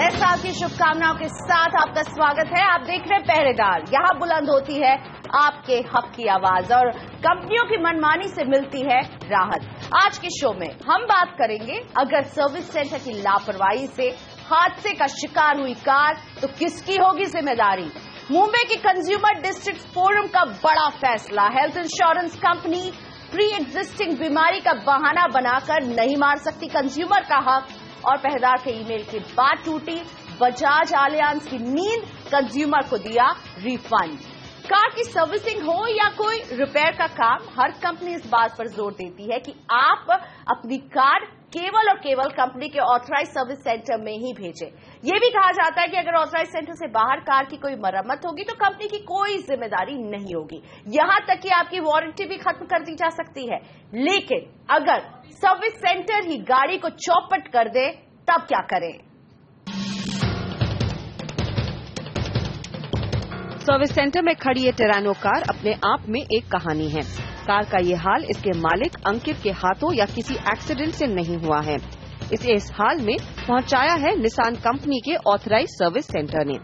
नए साल की शुभकामनाओं के साथ आपका स्वागत है। आप देख रहे हैं पहरेदार। यहाँ बुलंद होती है आपके हक की आवाज और कंपनियों की मनमानी से मिलती है राहत। आज के शो में हम बात करेंगे, अगर सर्विस सेंटर की लापरवाही से हादसे का शिकार हुई कार तो किसकी होगी जिम्मेदारी। मुंबई के कंज्यूमर डिस्ट्रिक्ट फोरम का बड़ा फैसला, health insurance company pre existing बीमारी का बहाना बनाकर नहीं मार सकती कंज्यूमर का हक। और पहरेदार के ईमेल के बाद टूटी बजाज आलियांज की नींद, कंज्यूमर को दिया रिफंड। कार की सर्विसिंग हो या कोई रिपेयर का काम, हर कंपनी इस बात पर जोर देती है कि आप अपनी कार केवल और केवल कंपनी के ऑथराइज सर्विस सेंटर में ही भेजें। यह भी कहा जाता है कि अगर ऑथराइज सेंटर से बाहर कार की कोई मरम्मत होगी तो कंपनी की कोई जिम्मेदारी नहीं होगी, यहां तक कि आपकी वारंटी भी खत्म कर दी जा सकती है। लेकिन अगर सर्विस सेंटर ही गाड़ी को चौपट कर दे तब क्या करें। सर्विस सेंटर में खड़ी ये टेरानो कार अपने आप में एक कहानी है। कार का ये हाल इसके मालिक अंकित के हाथों या किसी एक्सीडेंट से नहीं हुआ है। इसे इस हाल में पहुंचाया है निसान कंपनी के ऑथराइज सर्विस सेंटर ने।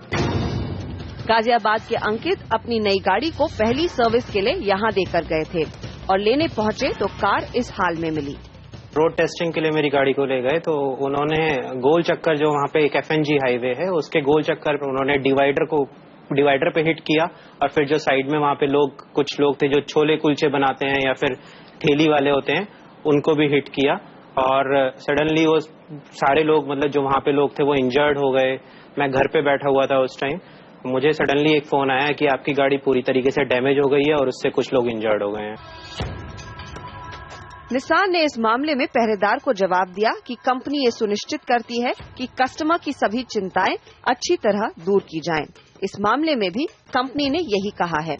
गाजियाबाद के अंकित अपनी नई गाड़ी को पहली सर्विस के लिए यहां देकर गए थे और लेने पहुंचे तो कार इस हाल में मिली। रोड टेस्टिंग के लिए मेरी गाड़ी को ले गए तो उन्होंने गोल चक्कर, जो वहाँ पे एक FNG हाईवे है, उसके गोल चक्कर पे उन्होंने डिवाइडर पे हिट किया और फिर जो साइड में वहाँ पे कुछ लोग थे जो छोले कुलचे बनाते हैं या फिर ठेली वाले होते हैं, उनको भी हिट किया। और सडनली वो सारे लोग, मतलब जो वहाँ पे लोग थे, वो इंजर्ड हो गए। मैं घर पे बैठा हुआ था उस टाइम, मुझे सडनली एक फोन आया कि आपकी गाड़ी पूरी तरीके से डैमेज हो गई है और उससे कुछ लोग इंजर्ड हो गए हैं। निसान ने इस मामले में पहरेदार को जवाब दिया कि कंपनी ये सुनिश्चित करती है कि कस्टमर की सभी चिंताएं अच्छी तरह दूर की जाएं। इस मामले में भी कंपनी ने यही कहा है।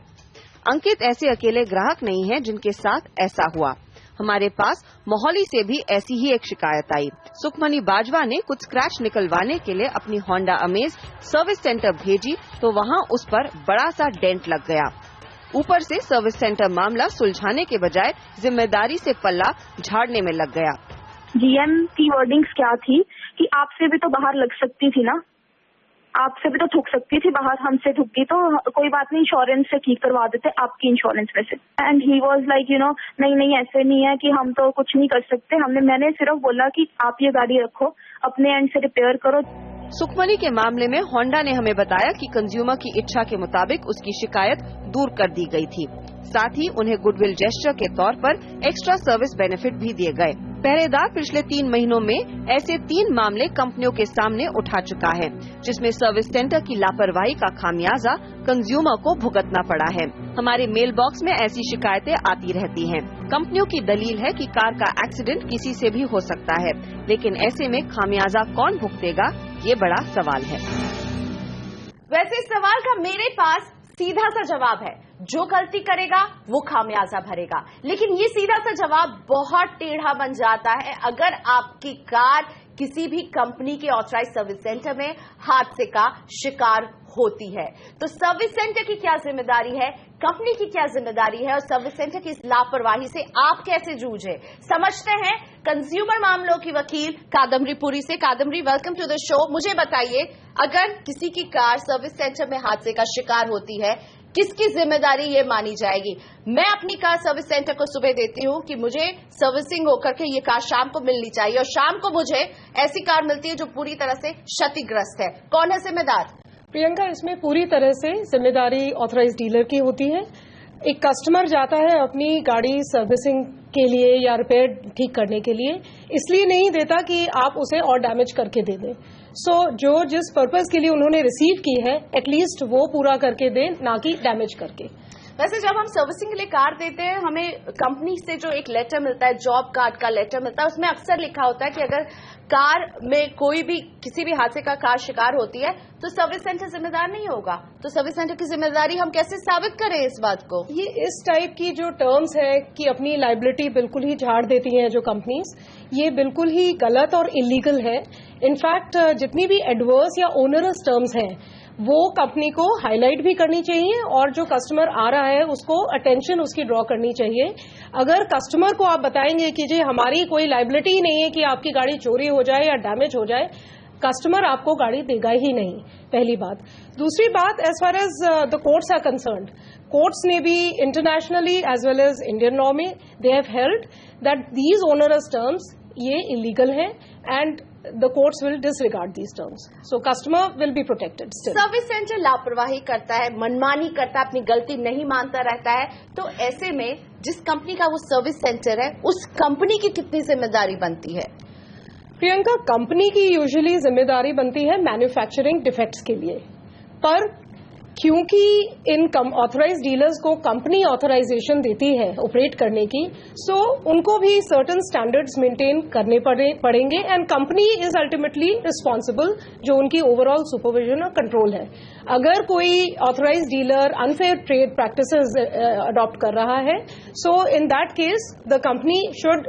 अंकित ऐसे अकेले ग्राहक नहीं हैं जिनके साथ ऐसा हुआ। हमारे पास मोहाली से भी ऐसी ही एक शिकायत आई। सुखमनी बाजवा ने कुछ स्क्रैच निकलवाने के लिए अपनी होंडा अमेज सर्विस सेंटर भेजी तो वहां उस पर बड़ा सा डेंट लग गया। ऊपर से सर्विस सेंटर मामला सुलझाने के बजाय जिम्मेदारी से पल्ला झाड़ने में लग गया। GM की वर्डिंग्स क्या थी कि आपसे भी तो बाहर लग सकती थी ना, आपसे भी तो थूक सकती थी बाहर, हमसे थूकी तो कोई बात नहीं, इंश्योरेंस से ठीक करवा देते आपकी इंश्योरेंस में से। एंड ही वाज लाइक नहीं ऐसे नहीं है कि हम तो कुछ नहीं कर सकते। मैंने सिर्फ बोला कि आप ये गाड़ी रखो, अपने एंड से रिपेयर करो। सुखमनी के मामले में होंडा ने हमें बताया कि कंज्यूमर की इच्छा के मुताबिक उसकी शिकायत दूर कर दी गई थी। साथ ही उन्हें गुडविल जेस्चर के तौर पर एक्स्ट्रा सर्विस बेनिफिट भी दिए गए। पहरेदार पिछले 3 महीनों में ऐसे 3 मामले कंपनियों के सामने उठा चुका है, जिसमें सर्विस सेंटर की लापरवाही का खामियाजा कंज्यूमर को भुगतना पड़ा है। हमारे मेल बॉक्स में ऐसी शिकायतें आती रहती हैं। कंपनियों की दलील है कि कार का एक्सीडेंट किसी से भी हो सकता है, लेकिन ऐसे में खामियाजा कौन भुगतेगा, ये बड़ा सवाल है। वैसे इस सवाल का मेरे पास सीधा सा जवाब है, जो गलती करेगा वो खामियाजा भरेगा। लेकिन ये सीधा सा जवाब बहुत टेढ़ा बन जाता है अगर आपकी कार किसी भी कंपनी के ऑथराइज सर्विस सेंटर में हादसे का शिकार होती है। तो सर्विस सेंटर की क्या जिम्मेदारी है, कंपनी की क्या जिम्मेदारी है और सर्विस सेंटर की इस लापरवाही से आप कैसे जूझे, समझते हैं कंज्यूमर मामलों की वकील कादम्बरी पुरी से। Kadambari, welcome to the show. मुझे बताइए, अगर किसी की कार सर्विस सेंटर में हादसे का शिकार होती है, किसकी जिम्मेदारी ये मानी जाएगी? मैं अपनी कार सर्विस सेंटर को सुबह देती हूँ कि मुझे सर्विसिंग होकर के ये कार शाम को मिलनी चाहिए और शाम को मुझे ऐसी कार मिलती है जो पूरी तरह से क्षतिग्रस्त है। कौन है जिम्मेदार? प्रियंका, इसमें पूरी तरह से जिम्मेदारी ऑथराइज डीलर की होती है। एक कस्टमर जाता है अपनी गाड़ी सर्विसिंग के लिए या रिपेयर ठीक करने के लिए, इसलिए नहीं देता कि आप उसे और डैमेज करके दे दें। जो जिस पर्पस के लिए उन्होंने रिसीव की है, एटलीस्ट वो पूरा करके दें, ना कि डैमेज करके। वैसे जब हम सर्विसिंग के लिए कार देते हैं, हमें कंपनी से जो एक लेटर मिलता है, जॉब कार्ड का लेटर मिलता है, उसमें अक्सर लिखा होता है कि अगर कार में कोई भी किसी भी हादसे का कार शिकार होती है तो सर्विस सेंटर जिम्मेदार नहीं होगा। तो सर्विस सेंटर की जिम्मेदारी हम कैसे साबित करें इस बात को? ये इस टाइप की जो टर्म्स है कि अपनी लाइबिलिटी बिल्कुल ही झाड़ देती हैं जो कंपनीज, ये बिल्कुल ही गलत और इलीगल है। इनफैक्ट जितनी भी एडवर्स या ओनरस टर्म्स हैं वो कंपनी को हाईलाइट भी करनी चाहिए और जो कस्टमर आ रहा है उसको अटेंशन उसकी ड्रॉ करनी चाहिए। अगर कस्टमर को आप बताएंगे कि जी हमारी कोई लाइबिलिटी ही नहीं है कि आपकी गाड़ी चोरी हो जाए या डैमेज हो जाए, कस्टमर आपको गाड़ी देगा ही नहीं, पहली बात। दूसरी बात, as far as the courts are concerned, courts ने भी internationally as well as Indian law में they have held that these onerous terms ये इलीगल है and the courts will disregard these terms. So customer will be protected still. Service centre लापरवाही करता है, मनमानी करता है, अपनी गलती नहीं मानता रहता है, तो ऐसे में जिस कंपनी का वो सर्विस सेंटर है उस कंपनी की कितनी जिम्मेदारी बनती है? प्रियंका, कंपनी की यूजुअली जिम्मेदारी बनती है मैन्युफैक्चरिंग डिफेक्ट्स के लिए, पर क्योंकि इन ऑथराइज्ड डीलर्स को कंपनी ऑथराइजेशन देती है ऑपरेट करने की, सो उनको भी सर्टेन स्टैंडर्ड्स मेंटेन करने पड़ेंगे and company is ultimately responsible, जो उनकी ओवरऑल सुपरविजन और कंट्रोल है। अगर कोई authorised dealer unfair trade practices adopt कर रहा है, so in that case the company should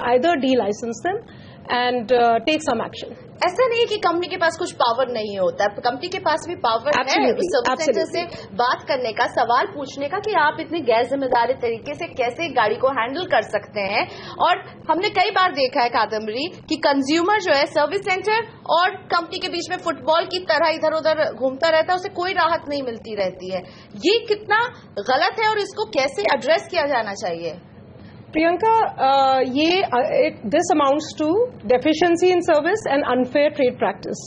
either delicense them and take some action. ऐसा नहीं है कि कंपनी के पास कुछ पावर नहीं होता है, कंपनी के पास भी पावर है सर्विस सेंटर से बात करने का, सवाल पूछने का कि आप इतनी गैर जिम्मेदारी तरीके से कैसे गाड़ी को हैंडल कर सकते हैं। और हमने कई बार देखा है कादम्बरी कि कंज्यूमर जो है सर्विस सेंटर और कंपनी के बीच में फुटबॉल की तरह इधर उधर घूमता रहता है, उसे कोई राहत नहीं मिलती रहती है। ये कितना गलत है और इसको कैसे एड्रेस किया जाना चाहिए? Priyanka, this amounts to deficiency in service and unfair trade practice,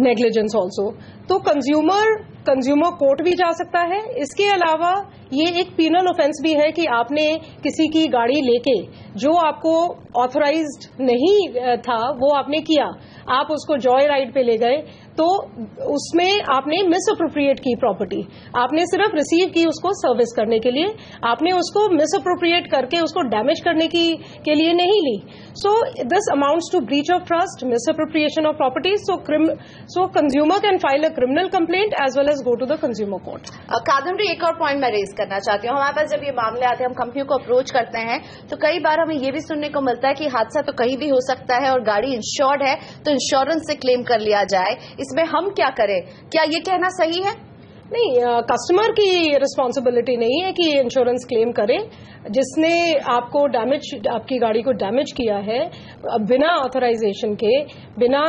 negligence also. तो कंज्यूमर कोर्ट भी जा सकता है। इसके अलावा ये एक पीनल ऑफेंस भी है कि आपने किसी की गाड़ी लेके जो आपको ऑथराइज्ड नहीं था वो आपने किया, आप उसको जॉय राइड पे ले गए, तो उसमें आपने मिस अप्रोप्रिएट की प्रॉपर्टी, आपने सिर्फ रिसीव की उसको सर्विस करने के लिए, आपने उसको मिस अप्रोप्रिएट करके उसको डैमेज करने के लिए नहीं ली। So this amounts to breach of trust, misappropriation of property. So consumer can file a criminal complaint as well as go to the consumer court. Kadambari, एक और पॉइंट मैं रेज करना चाहती हूँ। हमारे पास जब ये मामले आते हैं, हम कंपनियों को अप्रोच करते हैं, तो कई बार हमें ये भी सुनने को मिलता है कि हादसा तो कहीं भी हो सकता है और गाड़ी इंश्योर्ड है तो इंश्योरेंस से क्लेम कर लिया जाए, इसमें हम क्या करें? क्या ये कहना सही है? नहीं, कस्टमर की रिस्पॉन्सिबिलिटी नहीं है कि इंश्योरेंस क्लेम करे। जिसने आपकी गाड़ी को डैमेज किया है बिना ऑथराइजेशन के, बिना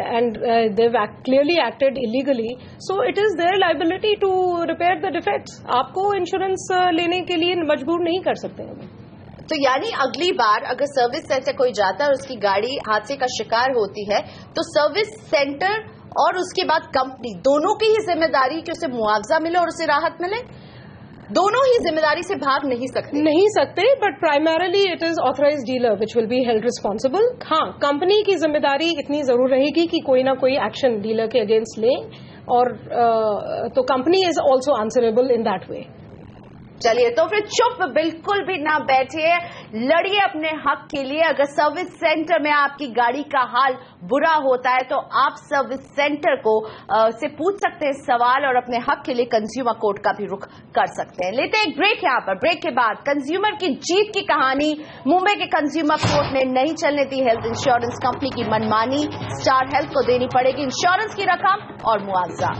and they clearly acted illegally, so it is their liability to repair the defects. आपको इंश्योरेंस लेने के लिए मजबूर नहीं कर सकते हैं। तो यानी अगली बार अगर सर्विस सेंटर कोई जाता है और उसकी गाड़ी हादसे का शिकार होती है, तो सर्विस सेंटर और उसके बाद कंपनी दोनों की ही जिम्मेदारी कि उसे मुआवजा मिले और उसे राहत मिले। दोनों ही जिम्मेदारी से भाग नहीं सकते, but primarily it is authorised dealer which will be held responsible. हाँ, कंपनी की जिम्मेदारी इतनी जरूर रहेगी कि कोई ना कोई एक्शन डीलर के अगेंस्ट ले, और तो company is also answerable in that way. चलिए, तो फिर चुप बिल्कुल भी ना बैठिए, लड़िए अपने हक के लिए। अगर सर्विस सेंटर में आपकी गाड़ी का हाल बुरा होता है तो आप सर्विस सेंटर को से पूछ सकते हैं सवाल और अपने हक के लिए कंज्यूमर कोर्ट का भी रुख कर सकते हैं। लेते हैं एक ब्रेक यहाँ पर। ब्रेक के बाद कंज्यूमर की जीत की कहानी। मुंबई के कंज्यूमर कोर्ट ने नहीं चलने दी हेल्थ इंश्योरेंस कंपनी की मनमानी। स्टार हेल्थ को देनी पड़ेगी इंश्योरेंस की रकम और मुआवजा।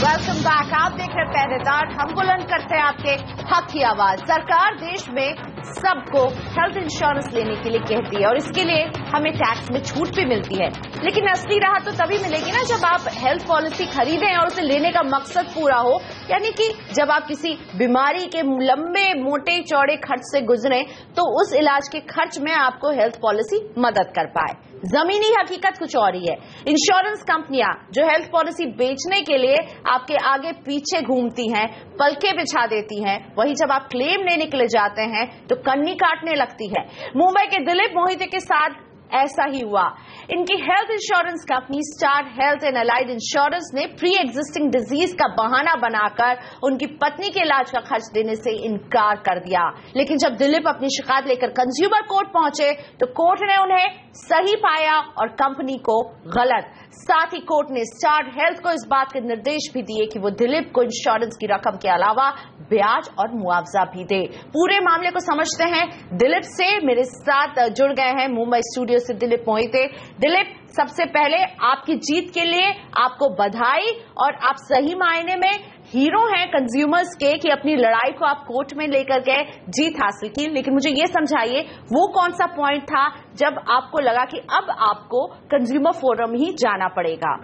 Welcome back. आप देख रहे पहरेदार, हम बुलंद करते हैं आपके हक की आवाज। सरकार देश में सबको हेल्थ इंश्योरेंस लेने के लिए कहती है और इसके लिए हमें टैक्स में छूट भी मिलती है, लेकिन असली राहत तो तभी मिलेगी ना जब आप हेल्थ पॉलिसी खरीदें और उसे लेने का मकसद पूरा हो। यानी कि जब आप किसी बीमारी के लंबे मोटे चौड़े खर्च से गुजरें तो उस इलाज के खर्च में आपको हेल्थ पॉलिसी मदद कर पाए। जमीनी हकीकत कुछ और ही है। इंश्योरेंस कंपनियां जो हेल्थ पॉलिसी बेचने के लिए आपके आगे पीछे घूमती हैं, पलके बिछा देती हैं, वहीं जब आप क्लेम लेने के लिए जाते हैं तो कन्नी काटने लगती है। मुंबई के दिलीप मोहिते के साथ ऐसा ही हुआ। इनकी health insurance company star health and allied insurance ने प्री एग्जिस्टिंग डिजीज का बहाना बनाकर उनकी पत्नी के इलाज का खर्च देने से इनकार कर दिया। लेकिन जब दिलीप अपनी शिकायत लेकर कंज्यूमर कोर्ट पहुंचे तो कोर्ट ने उन्हें सही पाया और कंपनी को गलत। साथ ही कोर्ट ने स्टार हेल्थ को इस बात के निर्देश भी दिए कि वो दिलीप को इंश्योरेंस की रकम के अलावा ब्याज और मुआवजा भी दे। पूरे मामले को समझते हैं दिलीप से। मेरे साथ जुड़ गए हैं मुंबई स्टूडियो स्टूडियो से दिलीप मोहिते। दिलीप, सबसे पहले आपकी जीत के लिए आपको बधाई, और आप सही मायने में हीरो हैं कंज्यूमर्स के कि अपनी लड़ाई को आप कोर्ट में लेकर गए, जीत हासिल की। लेकिन मुझे ये समझाइए, वो कौन सा पॉइंट था जब आपको लगा कि अब आपको कंज्यूमर फोरम ही जाना पड़ेगा?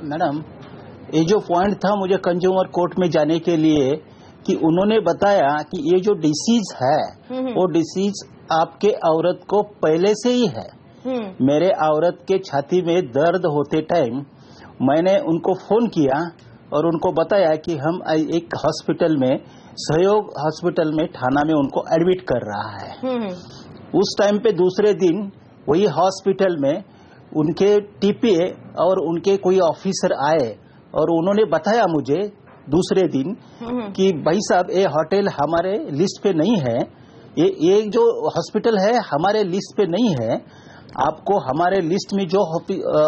मैडम, ये जो पॉइंट था मुझे कंज्यूमर कोर्ट में जाने के लिए कि उन्होंने बताया कि ये जो डिसीज है वो डिसीज आपके औरत को पहले से ही है। मेरे औरत के छाती में दर्द होते टाइम मैंने उनको फोन किया और उनको बताया कि हम एक हॉस्पिटल में, सहयोग हॉस्पिटल में थाना में उनको एडमिट कर रहा है। उस टाइम पे दूसरे दिन वही हॉस्पिटल में उनके टीपीए और उनके कोई ऑफिसर आए और उन्होंने बताया मुझे दूसरे दिन कि भाई साहब, ये होटल हमारे लिस्ट पे नहीं है, ये जो हॉस्पिटल है हमारे लिस्ट पे नहीं है, आपको हमारे लिस्ट में जो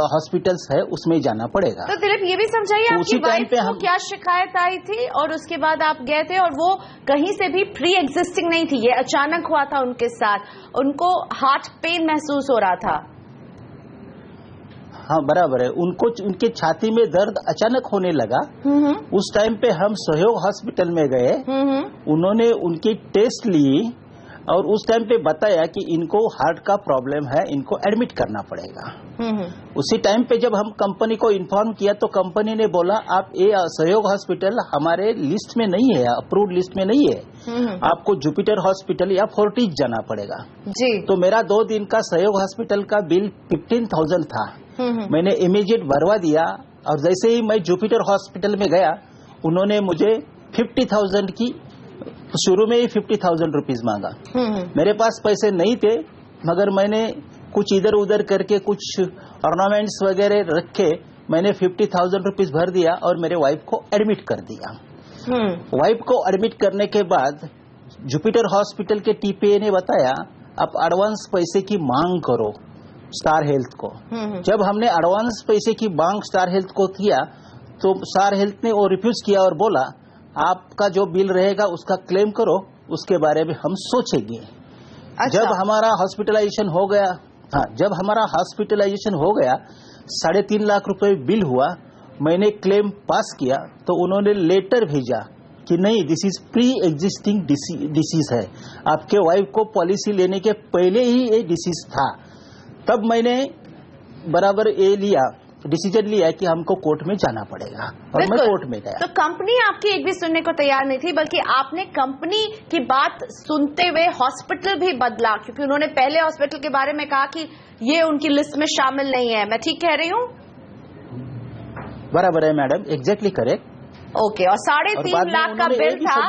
हॉस्पिटल्स है उसमें जाना पड़ेगा। तो दिलीप, ये भी समझाइए, तो आपकी वाइफ को क्या शिकायत आई थी और उसके बाद आप गए थे, और वो कहीं से भी प्री एग्जिस्टिंग नहीं थी, ये अचानक हुआ था उनके साथ, उनको हार्ट पेन महसूस हो रहा था। हाँ, बराबर है, उनको उनके छाती में दर्द अचानक होने लगा। उस टाइम पे हम सहयोग हॉस्पिटल में गए, उन्होंने उनकी टेस्ट ली और उस टाइम पे बताया कि इनको हार्ट का प्रॉब्लम है, इनको एडमिट करना पड़ेगा। उसी टाइम पे जब हम कंपनी को इन्फॉर्म किया तो कंपनी ने बोला आप ये सहयोग हॉस्पिटल हमारे लिस्ट में नहीं है, अप्रूव्ड लिस्ट में नहीं है, आपको जुपिटर हॉस्पिटल या फोर्टिस जाना पड़ेगा जी। तो मेरा 2 दिन का सहयोग हॉस्पिटल का बिल 15,000 था। मैंने इमीडिएट भरवा दिया और जैसे ही मैं जुपिटर हॉस्पिटल में गया उन्होंने मुझे 50,000 की, शुरू में ही 50,000 रुपीज मांगा। मेरे पास पैसे नहीं थे, मगर मैंने कुछ इधर उधर करके कुछ ऑर्नामेंट्स वगैरह रख के मैंने 50,000 रुपीज भर दिया और मेरे वाइफ को एडमिट कर दिया। वाइफ को एडमिट करने के बाद जुपिटर हॉस्पिटल के टीपीए ने बताया आप एडवांस पैसे की मांग करो स्टार हेल्थ को। जब हमने एडवांस पैसे की मांग स्टार हेल्थ को किया तो स्टार हेल्थ ने वो रिफ्यूज किया और बोला आपका जो बिल रहेगा उसका क्लेम करो, उसके बारे में हम सोचेंगे। अच्छा। जब हमारा हॉस्पिटलाइजेशन हो गया, हाँ, जब हमारा हॉस्पिटलाइजेशन हो गया 3.5 लाख रुपए बिल हुआ, मैंने क्लेम पास किया तो उन्होंने लेटर भेजा कि नहीं, this is pre existing disease है, आपके वाइफ को पॉलिसी लेने के पहले ही ये डिसीज था। तब मैंने बराबर ये लिया, डिसीजन लिया कि हमको कोर्ट में जाना पड़ेगा और मैं कोर्ट में गया। तो कंपनी आपकी एक भी सुनने को तैयार नहीं थी, बल्कि आपने कंपनी की बात सुनते हुए हॉस्पिटल भी बदला, क्योंकि उन्होंने पहले हॉस्पिटल के बारे में कहा कि ये उनकी लिस्ट में शामिल नहीं है। मैं ठीक कह रही हूँ? बराबर है मैडम, एग्जैक्टली करेक्ट। ओके, और 3.5 लाख का बिल था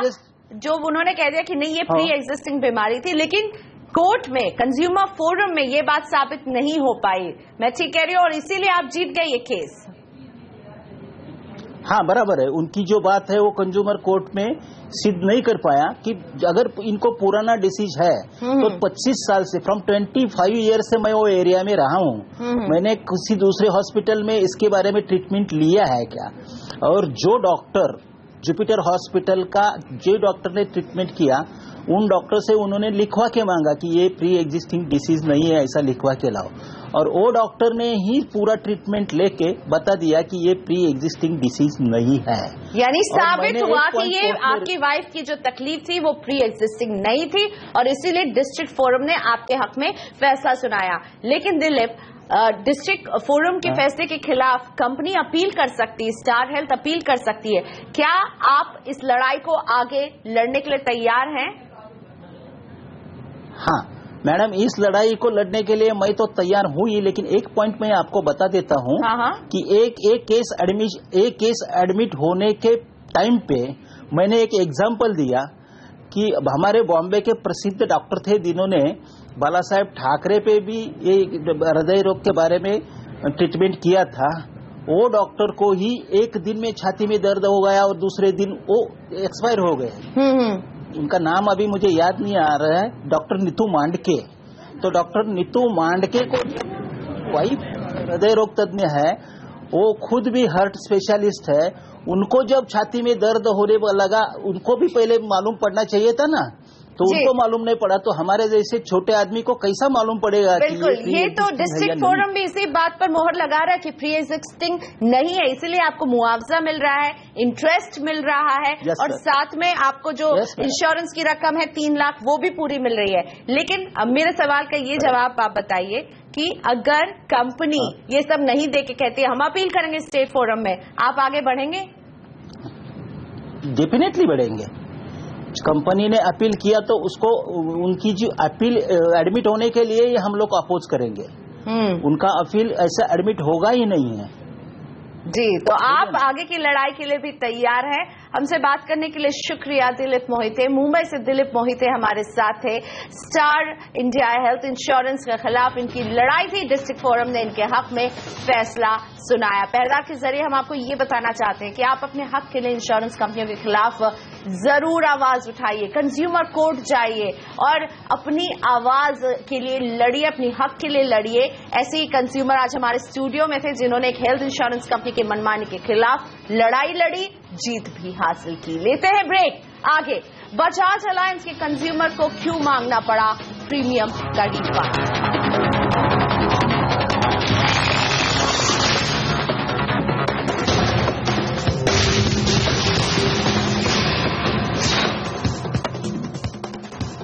जो उन्होंने कह दिया कि नहीं, ये प्री एग्जिस्टिंग बीमारी थी, लेकिन कोर्ट में, कंज्यूमर फोरम में ये बात साबित नहीं हो पाई। मैं ठीक कह रही हूँ? और इसीलिए आप जीत गए ये केस। हाँ, बराबर है, उनकी जो बात है वो कंज्यूमर कोर्ट में सिद्ध नहीं कर पाया कि अगर इनको पुराना डिसीज है तो 25 साल से, फ्रॉम 25 ईयर से मैं वो एरिया में रहा हूँ, मैंने किसी दूसरे हॉस्पिटल में इसके बारे में ट्रीटमेंट लिया है क्या? और जो डॉक्टर जुपिटर हॉस्पिटल का जो डॉक्टर ने ट्रीटमेंट किया, उन डॉक्टर से उन्होंने लिखवा के मांगा कि ये प्री एग्जिस्टिंग डिसीज नहीं है, ऐसा लिखवा के लाओ, और वो डॉक्टर ने ही पूरा ट्रीटमेंट लेके बता दिया कि ये प्री एग्जिस्टिंग डिसीज नहीं है। यानी साबित हुआ कि ये आपकी वाइफ की जो तकलीफ थी वो प्री एग्जिस्टिंग नहीं थी, और इसीलिए डिस्ट्रिक्ट फोरम ने आपके हक में फैसला सुनाया। लेकिन दिलीप, डिस्ट्रिक्ट फोरम के फैसले के खिलाफ कंपनी अपील कर सकती है, स्टार हेल्थ अपील कर सकती है। क्या आप इस लड़ाई को आगे लड़ने के लिए तैयार हैं? हाँ मैडम, इस लड़ाई को लड़ने के लिए मैं तो तैयार हूँ ही, लेकिन एक पॉइंट मैं आपको बता देता हूँ कि एक केस एडमिट होने के टाइम पे मैंने एक एग्जांपल दिया कि हमारे बॉम्बे के प्रसिद्ध डॉक्टर थे जिन्होंने बाला साहेब ठाकरे पे भी ये हृदय रोग के बारे में ट्रीटमेंट किया था। वो डॉक्टर को ही एक दिन में छाती में दर्द हो गया और दूसरे दिन वो एक्सपायर हो गए। उनका नाम अभी मुझे याद नहीं आ रहा है, डॉक्टर नीतू मांडके। तो डॉक्टर नीतू मांडके को वाइफ हृदय रोग तज्ञ है, वो खुद भी हार्ट स्पेशलिस्ट है, उनको जब छाती में दर्द होने लगा उनको भी पहले मालूम पड़ना चाहिए था ना तो उनको मालूम नहीं पड़ा, तो हमारे जैसे छोटे आदमी को कैसा मालूम पड़ेगा? बिल्कुल, ये तो डिस्ट्रिक्ट फोरम भी इसी बात पर मोहर लगा रहा है कि प्री एग्जिस्टिंग नहीं है, इसीलिए आपको मुआवजा मिल रहा है, इंटरेस्ट मिल रहा है, और साथ में आपको जो इंश्योरेंस की रकम है 3 लाख वो भी पूरी मिल रही है। लेकिन अब मेरे सवाल का ये जवाब आप बताइए कि अगर कंपनी ये सब नहीं दे के कहती है हम अपील करेंगे स्टेट फोरम में, आप आगे बढ़ेंगे? डेफिनेटली बढ़ेंगे। कंपनी ने अपील किया तो उसको, उनकी जो अपील एडमिट होने के लिए हम लोग अपोज करेंगे। उनका अपील ऐसा एडमिट होगा ही नहीं है। जी, तो आप आगे की लड़ाई के लिए भी तैयार हैं। हमसे बात करने के लिए शुक्रिया दिलीप मोहिते। मुंबई से दिलीप मोहिते हमारे साथ थे। स्टार इंडिया हेल्थ इंश्योरेंस के खिलाफ इनकी लड़ाई थी, डिस्ट्रिक्ट फोरम ने इनके हक में फैसला सुनाया। पहरेदार के जरिए हम आपको ये बताना चाहते हैं कि आप अपने हक के लिए इंश्योरेंस कंपनियों के खिलाफ जरूर आवाज उठाइए, कंज्यूमर कोर्ट जाइए और अपनी आवाज के लिए लड़िए, अपनी हक के लिए लड़िए। ऐसे ही कंज्यूमर आज हमारे स्टूडियो में थे जिन्होंने एक हेल्थ इंश्योरेंस कंपनी के मनमानी के खिलाफ लड़ाई लड़ी, जीत भी हासिल की। लेते हैं ब्रेक। आगे बजाज अलायंस के कंज्यूमर को क्यों मांगना पड़ा प्रीमियम का रिफंड?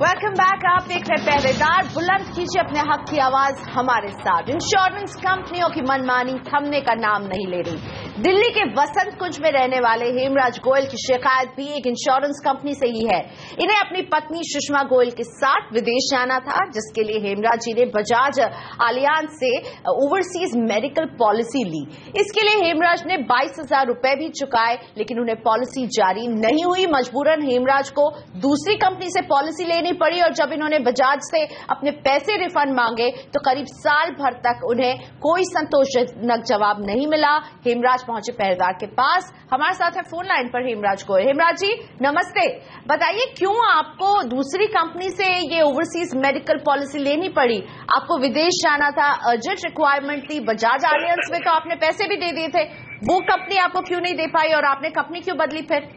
Welcome back. आप देख रहे पहरेदार। बुलंद कीजिए अपने हक की आवाज हमारे साथ। इंश्योरेंस कंपनियों की मनमानी थमने का नाम नहीं ले रही। दिल्ली के वसंत कुंज में रहने वाले हेमराज गोयल की शिकायत भी एक इंश्योरेंस कंपनी से ही है। इन्हें अपनी पत्नी सुषमा गोयल के साथ विदेश जाना था, जिसके लिए हेमराज जी ने बजाज अलियांज से ओवरसीज मेडिकल पॉलिसी ली। इसके लिए हेमराज ने 22,000 रुपए भी चुकाए, लेकिन उन्हें पॉलिसी जारी नहीं हुई। मजबूरन हेमराज को दूसरी कंपनी से पॉलिसी लेनी पड़ी और जब इन्होंने बजाज से अपने पैसे रिफंड मांगे तो करीब साल भर तक उन्हें कोई संतोषजनक जवाब नहीं मिला। हेमराज पहुंचे पहरेदार के पास। हमारे साथ है फोन लाइन पर हेमराज गोयल। हेमराज जी नमस्ते, बताइए क्यों आपको दूसरी कंपनी से ये ओवरसीज मेडिकल पॉलिसी लेनी पड़ी? आपको विदेश जाना था, अर्जेंट रिक्वायरमेंट थी, बजाज अलायंस में तो आपने पैसे भी दे दिए थे, वो कंपनी आपको क्यों नहीं दे पाई और आपने कंपनी क्यों बदली फिर?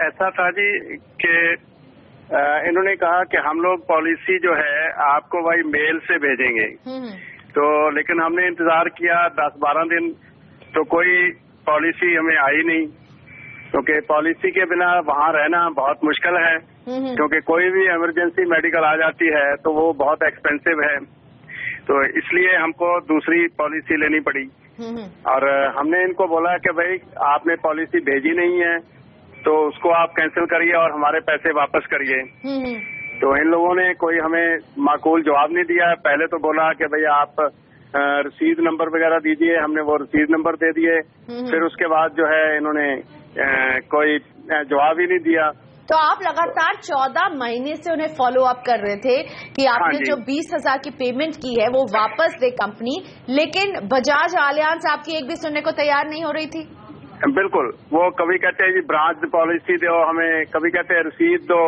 ऐसा था जी कि इन्होंने कहा कि हम लोग पॉलिसी जो है आपको भाई मेल से भेजेंगे, तो लेकिन हमने इंतजार किया 10-12 दिन, तो कोई पॉलिसी हमें आई नहीं, क्योंकि पॉलिसी के बिना वहाँ रहना बहुत मुश्किल है, क्योंकि कोई भी इमरजेंसी मेडिकल आ जाती है तो वो बहुत एक्सपेंसिव है, तो इसलिए हमको दूसरी पॉलिसी लेनी पड़ी। और हमने इनको बोला कि भाई आपने पॉलिसी भेजी नहीं है तो उसको आप कैंसिल करिए और हमारे पैसे वापस करिए। तो इन लोगों ने कोई हमें माकूल जवाब नहीं दिया। पहले तो बोला कि भाई आप रसीद नंबर वगैरह दीजिए, हमने वो रसीद नंबर दे दिए। फिर उसके बाद जो है इन्होंने कोई जवाब ही नहीं दिया। तो आप लगातार 14 महीने से उन्हें फॉलो अप कर रहे थे कि आपने जो 20,000 की पेमेंट की है वो वापस दे कंपनी, लेकिन बजाज अलियांज आपकी एक भी सुनने को तैयार नहीं हो रही थी। बिल्कुल, वो कभी कहते हैं जी ब्रांच पॉलिसी दो हमें, कभी कहते हैं रसीद दो,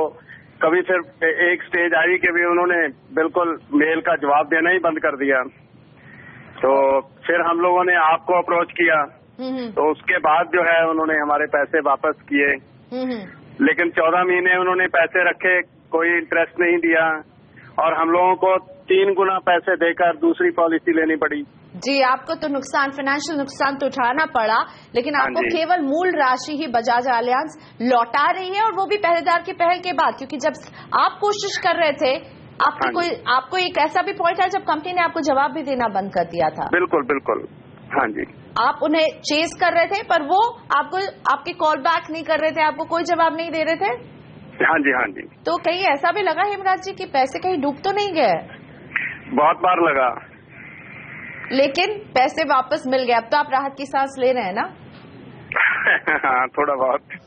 कभी फिर एक स्टेज आई कि भी उन्होंने बिल्कुल मेल का जवाब देना ही बंद कर दिया। तो फिर हम लोगों ने आपको अप्रोच किया, तो उसके बाद जो है उन्होंने हमारे पैसे वापस किए, लेकिन 14 महीने उन्होंने पैसे रखे, कोई इंटरेस्ट नहीं दिया और हम लोगों को 3 गुना पैसे देकर दूसरी पॉलिसी लेनी पड़ी। जी, आपको तो नुकसान, फाइनेंशियल नुकसान तो उठाना पड़ा, लेकिन आपको केवल मूल राशि ही बजाज अलियांज लौटा रही है, और वो भी पहरेदार की पहल के बाद, क्योंकि जब आप कोशिश कर रहे थे आपको एक ऐसा भी पॉइंट है जब कंपनी ने आपको जवाब भी देना बंद कर दिया था। बिल्कुल बिल्कुल, हाँ जी। आप उन्हें चेस कर रहे थे पर वो आपको आपके कॉल बैक नहीं कर रहे थे, आपको कोई जवाब नहीं दे रहे थे। हाँ जी हाँ जी। तो कहीं ऐसा भी लगा हेमराज जी कि पैसे कहीं डूब तो नहीं गए? बहुत बार लगा, लेकिन पैसे वापस मिल गए। अब तो आप राहत की सांस ले रहे हैं ना? हाँ, थोड़ा बहुत।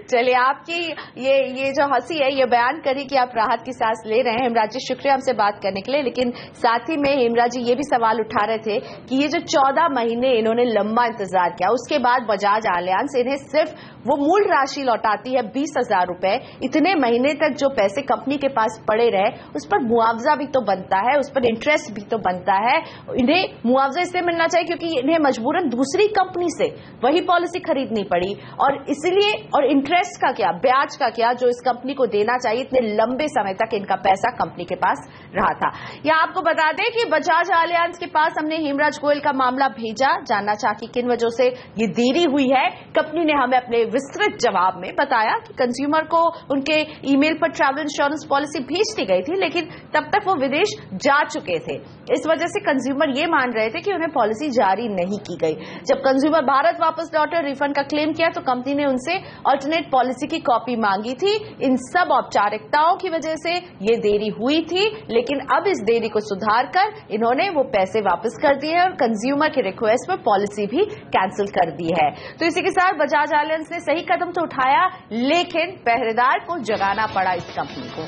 चलिए, आपकी ये जो हंसी है ये बयान करी कि आप राहत की सांस ले रहे हैं। हेमराज जी शुक्रिया हमसे बात करने के लिए, लेकिन साथ ही में हेमराज जी ये भी सवाल उठा रहे थे कि ये जो 14 महीने इन्होंने लंबा इंतजार किया, उसके बाद बजाज अलियांज इन्हें सिर्फ वो मूल राशि लौटाती है 20,000 रुपए। इतने महीने तक जो पैसे कंपनी के पास पड़े रहे उस पर मुआवजा भी तो बनता है, उस पर इंटरेस्ट भी तो बनता है। इन्हें मुआवजा इसलिए मिलना चाहिए क्योंकि इन्हें मजबूरन दूसरी कंपनी से वही पॉलिसी खरीदनी पड़ी, और इसलिए और इंटरेस्ट का क्या, ब्याज का क्या, जो इस कंपनी को देना चाहिए। इतने लंबे समय तक इनका पैसा कंपनी के पास रहा था। या आपको बता दें कि बजाज एलियांज के पास हमने हेमराज गोयल का मामला भेजा, जानना चाहा कि किन वजहों से ये देरी हुई है। कंपनी ने हमें अपने विस्तृत जवाब में बताया कि कंज्यूमर को उनके ईमेल पर ट्रैवल इंश्योरेंस पॉलिसी भेज दी गई थी, लेकिन तब तक वो विदेश जा चुके थे। इस वजह से कंज्यूमर ये मान रहे थे कि उन्हें पॉलिसी जारी नहीं की गई। जब कंज्यूमर भारत वापस लौटे, रिफंड का क्लेम किया, तो कंपनी ने उनसे अल्टरनेट पॉलिसी की कॉपी मांगी थी। इन सब औपचारिकताओं की वजह से ये देरी हुई थी, लेकिन अब इस देरी को सुधार कर इन्होंने वो पैसे वापस कर दिए हैं और कंज्यूमर की रिक्वेस्ट पर पॉलिसी भी कैंसिल कर दी है। तो इसी के साथ बजाज एलियांज ने सही कदम तो उठाया, लेकिन पहरेदार को जगाना पड़ा इस कंपनी को।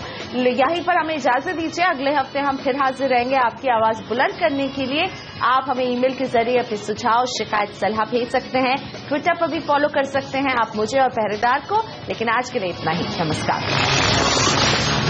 यहीं पर हमें इजाजत दीजिए, अगले हफ्ते हम फिर हाजिर रहेंगे आपकी आवाज बुलंद करने के लिए। आप हमें ईमेल के जरिए अपने सुझाव, शिकायत, सलाह भेज सकते हैं। ट्विटर पर भी फॉलो कर सकते हैं आप मुझे और पहरेदार को। लेकिन आज के लिए इतना ही, नमस्कार।